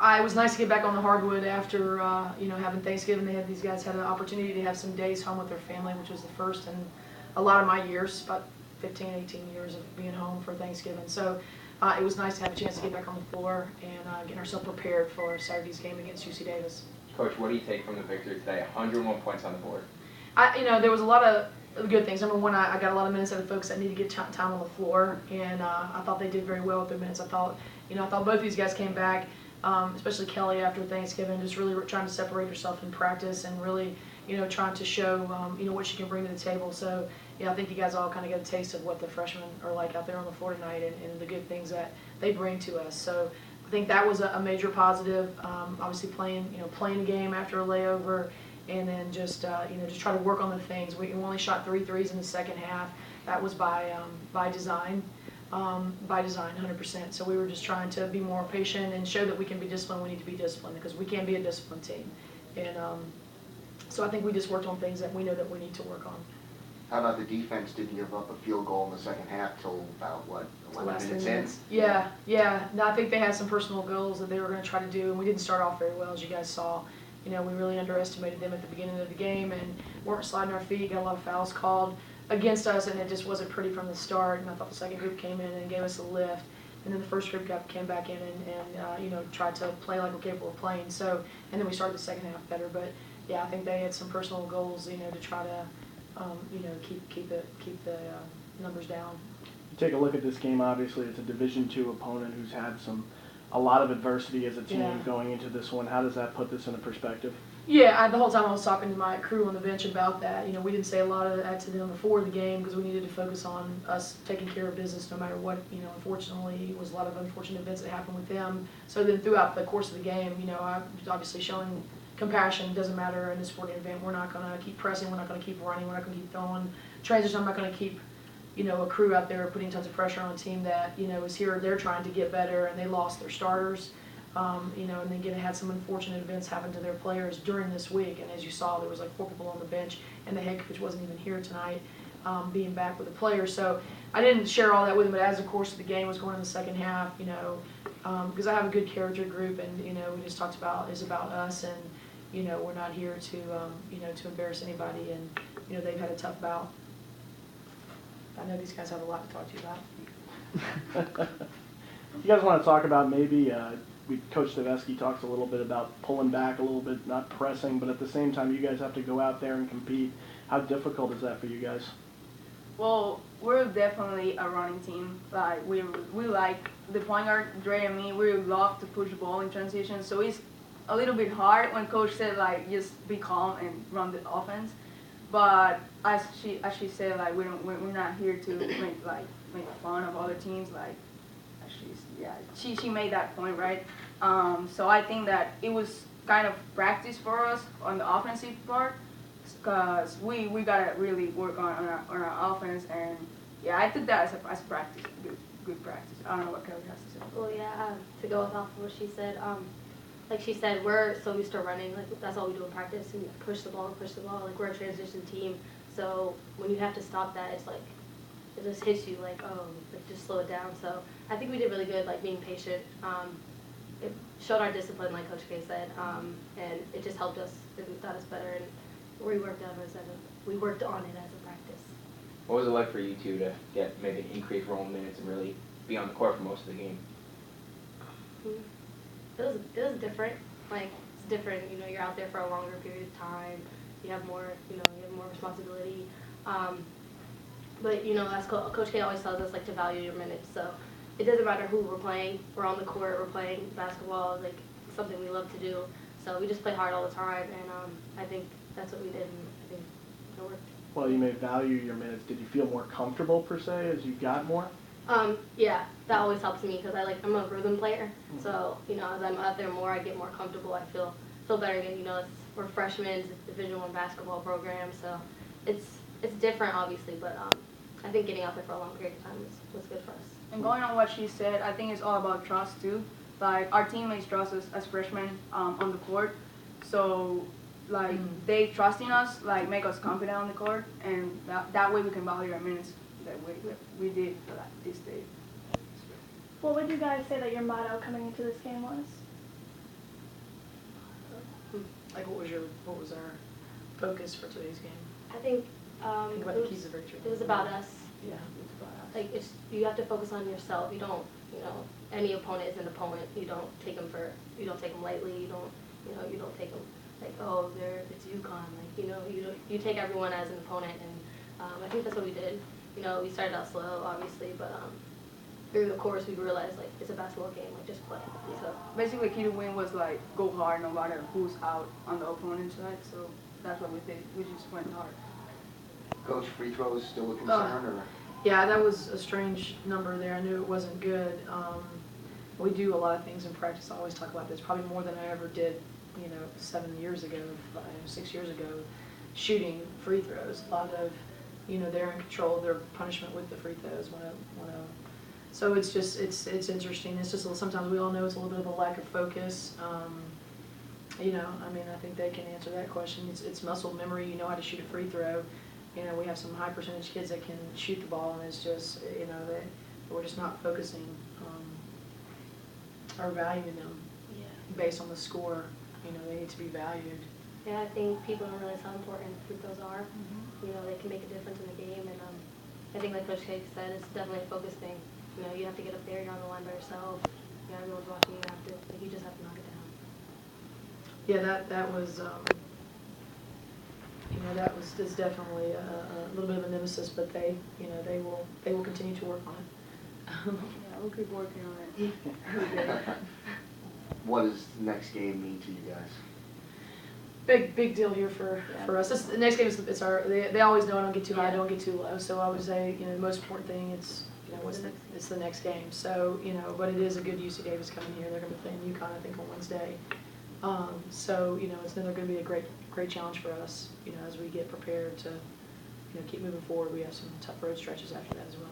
It was nice to get back on the hardwood after having Thanksgiving. These guys had an opportunity to have some days home with their family, which was the first in a lot of my years, about 15, 18 years of being home for Thanksgiving. So it was nice to have a chance to get back on the floor and get ourselves prepared for Saturday's game against UC Davis. Coach, what do you take from the victory today? 101 points on the board. There was a lot of good things. Number one, I got a lot of minutes out of folks that needed to get time on the floor, and I thought they did very well with their minutes. I thought both these guys came back, especially Kelly after Thanksgiving, just really trying to separate herself in practice and really, trying to show, what she can bring to the table. So, I think you guys all kind of get a taste of what the freshmen are like out there on the floor tonight and the good things that they bring to us. So I think that was a major positive. Obviously playing a game after a layover, and then just try to work on the things. We only shot 3 threes in the second half. That was by design. 100%. So we were just trying to be more patient and show that we can be disciplined. We need to be disciplined because we can be a disciplined team. And so I think we just worked on things that we know that we need to work on. How about the defense? Didn't give up a field goal in the second half till about, 11 minutes in? Yeah. No, I think they had some personal goals that they were going to try to do, and we didn't start off very well, as you guys saw. We really underestimated them at the beginning of the game and weren't sliding our feet, got a lot of fouls called against us, and it just wasn't pretty from the start. And I thought the second group came in and gave us a lift, and then the first group came back in and tried to play like we're capable of playing. So, and then we started the second half better. But yeah, I think they had some personal goals, to try to keep the numbers down. Take a look at this game. Obviously, it's a Division II opponent who's had a lot of adversity as a team going into this one. How does that put this into perspective? Yeah, the whole time I was talking to my crew on the bench about that. We didn't say a lot of that to them before the game because we needed to focus on us taking care of business no matter what. Unfortunately, it was a lot of unfortunate events that happened with them. So then throughout the course of the game, I was obviously showing compassion. It doesn't matter in this sporting event. We're not going to keep pressing. We're not going to keep running. We're not going to keep throwing transition. I'm not going to keep, a crew out there putting tons of pressure on a team that, is here. They're trying to get better, and they lost their starters. And then again, had some unfortunate events happen to their players during this week. And as you saw, there was like 4 people on the bench, and the head coach wasn't even here tonight, being back with the players. So I didn't share all that with him, but as the course of the game was going in the second half, because I have a good character group, and we just talked about is about us, and we're not here to to embarrass anybody, and they've had a tough bout. I know these guys have a lot to talk to you about. You guys want to talk about maybe? Coach Steveskey talks a little bit about pulling back a little bit, not pressing, but at the same time, you guys have to go out there and compete. How difficult is that for you guys? Well, we're definitely a running team. Like we like the point guard, Dre and me. We love to push the ball in transition. So it's a little bit hard when coach said like just be calm and run the offense. But as she said, like we're not here to make fun of other teams. Like she made that point, right? So I think that it was kind of practice for us on the offensive part, because we gotta really work on our offense, and yeah, I took that as practice, good practice. I don't know what Kelly has to say. Well, yeah, to go off of what she said, like she said, we're so used to running, like that's all we do in practice, and push the ball, like we're a transition team, so when you have to stop that, it's like, it just hits you like, oh, like just slow it down. So I think we did really good, like being patient. It showed our discipline, like Coach K said, and it just helped us. It got us better, and we worked on it as a practice. What was it like for you two to get maybe increased role minutes and really be on the court for most of the game? It was different. Like it's different. You're out there for a longer period of time. You have more. You have more responsibility. But as Coach K always tells us, like to value your minutes. So it doesn't matter who we're playing. We're on the court. We're playing basketball. Like something we love to do. So we just play hard all the time, and I think that's what we did, and I think it worked. Well, you may value your minutes. Did you feel more comfortable per se as you got more? Yeah, that always helps me because I'm a rhythm player. So as I'm out there more, I get more comfortable. I feel better again. We're freshmen. It's a Division I basketball program, so it's different obviously, but I think getting out there for a long period of time was good for us. And going on what she said, I think it's all about trust too. Like our teammates trust us as freshmen on the court, so like they trusting us, like make us confident on the court, and that way we can value our minutes that we did for this day. What would you guys say that your motto coming into this game was? Like, what was our focus for today's game? I think, Think about the keys of victory. it was about us. Yeah, it's about us. Like, you have to focus on yourself. You don't, any opponent is an opponent. You don't take them lightly. You don't take them like, oh, it's UConn. Like, you take everyone as an opponent, and I think that's what we did. We started out slow, obviously, but through the course we realized like it's a basketball game, like just play. So Basically, key to win was like go hard no matter who's out on the opponent's side. So that's what we did. We just went hard. Coach, free throws still a concern, or? Yeah, that was a strange number there. I knew it wasn't good. We do a lot of things in practice. I always talk about this, probably more than I ever did, 7 years ago, 6 years ago, shooting free throws. A lot of, they're in control of their punishment with the free throws. So it's just, it's interesting. It's just, sometimes we all know it's a little bit of a lack of focus. I think they can answer that question. It's muscle memory. You know how to shoot a free throw. We have some high percentage kids that can shoot the ball, and it's just, we're just not focusing or valuing them based on the score. They need to be valued. yeah, I think people don't realize how important free throws are. They can make a difference in the game, and I think like Coach K said, it's definitely a focus thing. You have to get up there, you're on the line by yourself. Everyone's watching. You just have to knock it down. Yeah, that was, is definitely a little bit of a nemesis, but they will continue to work on it. Yeah, we'll keep working on it. What does the next game mean to you guys? Big deal here for us. The next game is they always know I don't get too high, I don't get too low. So I would say the most important thing it's the next game. So but it is a good UC Davis coming here. They're going to be playing UConn I think on Wednesday. So it's another going to be a great challenge for us. As we get prepared to keep moving forward. We have some tough road stretches after that as well.